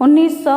1900